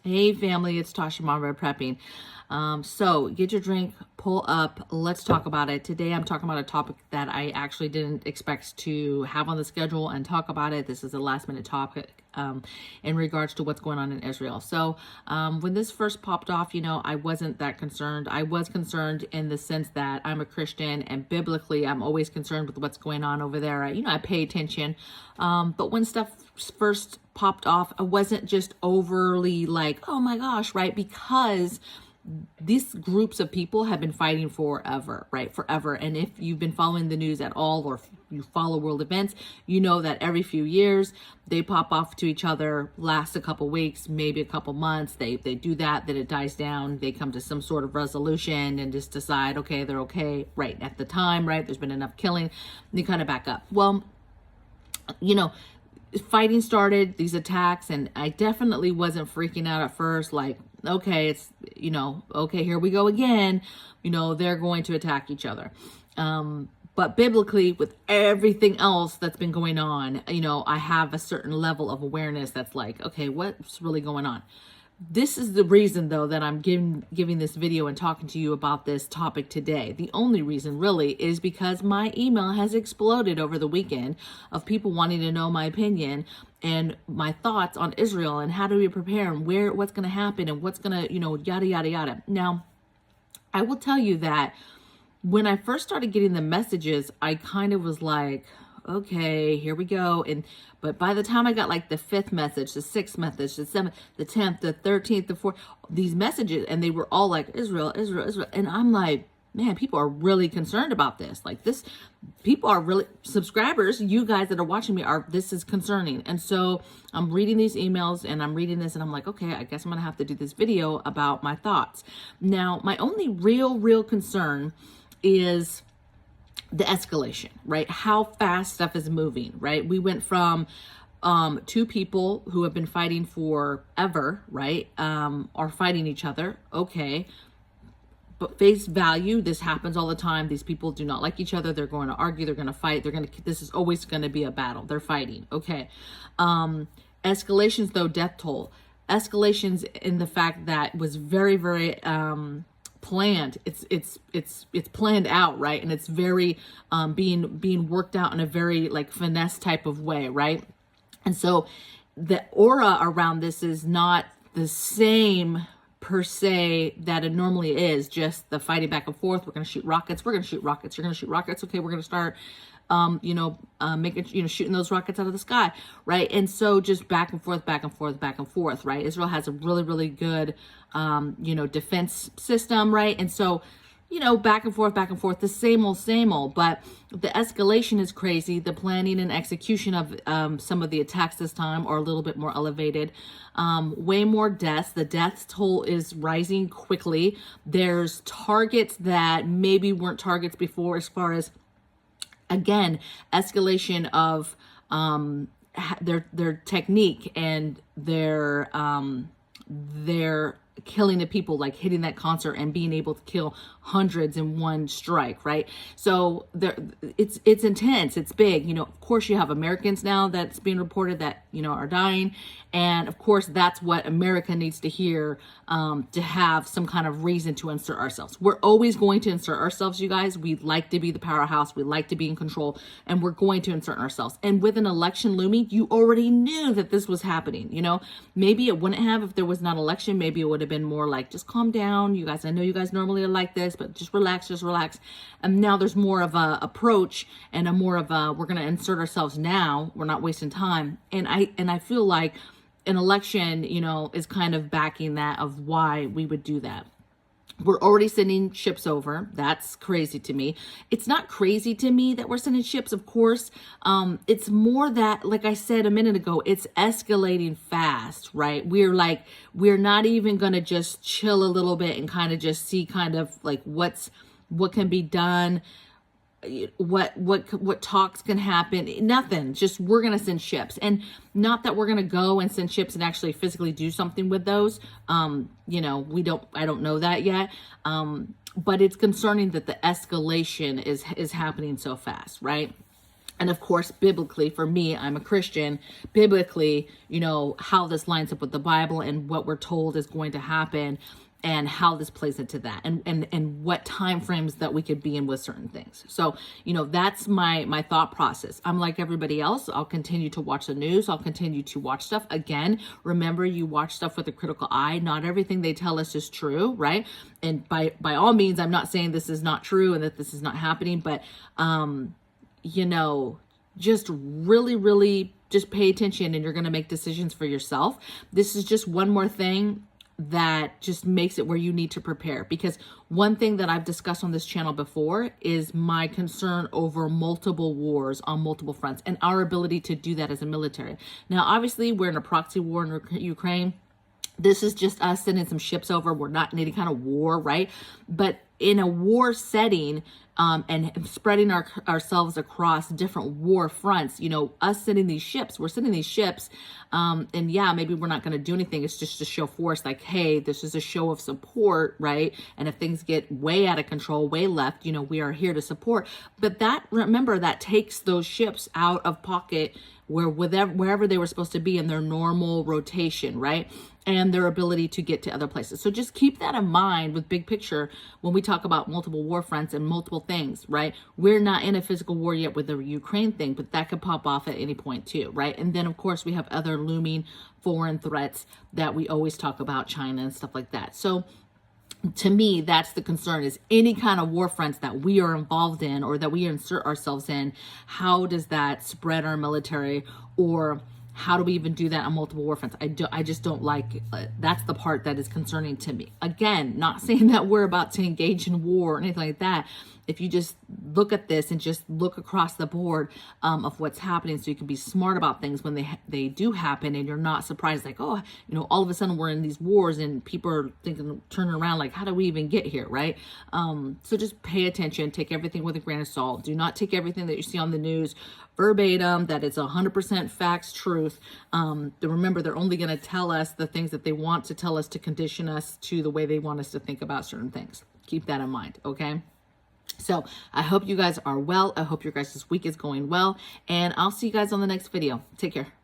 Hey family, it's Tasha MAMABEAR Prepping. So get your drink, pull up, let's talk about it. Today I'm talking about a topic that I actually didn't expect to have on the schedule and talk about it. This is a last minute topic in regards to what's going on in Israel. So when this first popped off, I wasn't that concerned. I was concerned in the sense that I'm a Christian and biblically I'm always concerned with what's going on over there. I pay attention. But when stuff first popped off, I wasn't just overly like, oh my gosh, right? Because these groups of people have been fighting forever, right? Forever. And if you've been following the news at all, or if you follow world events, you know that every few years they pop off to each other, last a couple weeks, maybe a couple months. They do that, then it dies down. They come to some sort of resolution and just decide, okay, they're okay right at the time, right? There's been enough killing. And they kind of back up. Well, fighting started, these attacks, and I definitely wasn't freaking out at first, like, okay, it's, okay, here we go again, they're going to attack each other. But biblically, with everything else that's been going on, I have a certain level of awareness that's like, okay, what's really going on? This is the reason, though, that I'm giving this video and talking to you about this topic today. The only reason, really, is because my email has exploded over the weekend of people wanting to know my opinion and my thoughts on Israel and how do we prepare and what's going to happen and what's going to, yada, yada, yada. Now, I will tell you that when I first started getting the messages, I kind of was like, okay, here we go. But by the time I got like the 5th message, the 6th message, the 7th, the 10th, the 13th, the 4th, these messages, and they were all like Israel, Israel, Israel. And I'm like, man, people are really concerned about this. Like this, people are really, subscribers, you guys that are watching me this is concerning. And so I'm reading these emails and I'm reading this and I'm like, okay, I guess I'm going to have to do this video about my thoughts. Now, my only real concern is the escalation, right? How fast stuff is moving, right? We went from 2 people who have been fighting forever, right? Are fighting each other. Okay. But face value, this happens all the time. These people do not like each other. They're going to argue. They're going to fight. This is always going to be a battle. They're fighting. Okay. Escalations, though, death toll. Escalations in the fact that was very, very, planned. It's planned out, right? And it's very being worked out in a very like finesse type of way, right? And so the aura around this is not the same per se that it normally is, just the fighting back and forth. We're going to shoot rockets. We're going to shoot rockets. You're going to shoot rockets. Okay, we're going to start shooting those rockets out of the sky, right? And so just back and forth, back and forth, back and forth, right? Israel has a really, really good, defense system, right? And so, back and forth, the same old, but the escalation is crazy. The planning and execution of some of the attacks this time are a little bit more elevated. Way more deaths. The death toll is rising quickly. There's targets that maybe weren't targets before, as far as, again, escalation of their technique and their killing the people, like hitting that concert and being able to kill hundreds in one strike, right? So it's intense, it's big. Of course you have Americans now that's being reported that, are dying. And of course that's what America needs to hear, to have some kind of reason to insert ourselves. We're always going to insert ourselves, you guys. We like to be the powerhouse. We like to be in control, and we're going to insert ourselves. And with an election looming, you already knew that this was happening. Maybe it wouldn't have if there was not an election. Maybe it would have been more like, just calm down, you guys. I know you guys normally are like this, but just relax. And now there's more of a approach and a more of a, we're going to insert ourselves now. We're not wasting time. And I feel like an election, is kind of backing that, of why we would do that. We're already sending ships over. That's crazy to me. It's not crazy to me that we're sending ships, of course. It's more that, like I said a minute ago, it's escalating fast, right? We're not even going to just chill a little bit and kind of just see kind of like what can be done, what talks can happen. Nothing. Just, we're going to send ships. And not that we're going to go and send ships and actually physically do something with those. I don't know that yet. But it's concerning that the escalation is happening so fast, right? And of course, biblically, for me, I'm a Christian, biblically, you know, how this lines up with the Bible and what we're told is going to happen and how this plays into that, and what time frames that we could be in with certain things. So, you know, that's my thought process. I'm like everybody else. I'll continue to watch the news. I'll continue to watch stuff. Again, remember, you watch stuff with a critical eye. Not everything they tell us is true, right? And by all means, I'm not saying this is not true and that this is not happening, but you know, just really just pay attention, and you're going to make decisions for yourself. This is just one more thing that just makes it where you need to prepare, because one thing that I've discussed on this channel before is my concern over multiple wars on multiple fronts and our ability to do that as a military. Now, obviously, we're in a proxy war in Ukraine. This is just us sending some ships over. We're not in any kind of war, right? But in a war setting, and spreading ourselves across different war fronts, you know, us sending these ships, we're sending these ships, and yeah, maybe we're not going to do anything. It's just to show force, like, hey, this is a show of support, right? And if things get way out of control, way left, you know, we are here to support. But that, remember, that takes those ships out of pocket wherever they were supposed to be in their normal rotation, right? And their ability to get to other places. So just keep that in mind with big picture when we talk about multiple war fronts and multiple things, right? We're not in a physical war yet with the Ukraine thing, but that could pop off at any point too, right? And then of course we have other looming foreign threats that we always talk about, China and stuff like that. So to me, that's the concern, is any kind of war fronts that we are involved in or that we insert ourselves in, how does that spread our military, or how do we even do that on multiple war fronts? I just don't like, that's the part that is concerning to me. Again, not saying that we're about to engage in war or anything like that. If you just look at this and just look across the board of what's happening, so you can be smart about things when they do happen, and you're not surprised, like, oh, you know, all of a sudden we're in these wars and people are thinking, turning around like, how do we even get here, right? So just pay attention, take everything with a grain of salt. Do not take everything that you see on the news verbatim, that it's 100% facts, truth. Remember, they're only going to tell us the things that they want to tell us to condition us to the way they want us to think about certain things. Keep that in mind, okay? So I hope you guys are well. I hope your guys' week is going well, and I'll see you guys on the next video. Take care.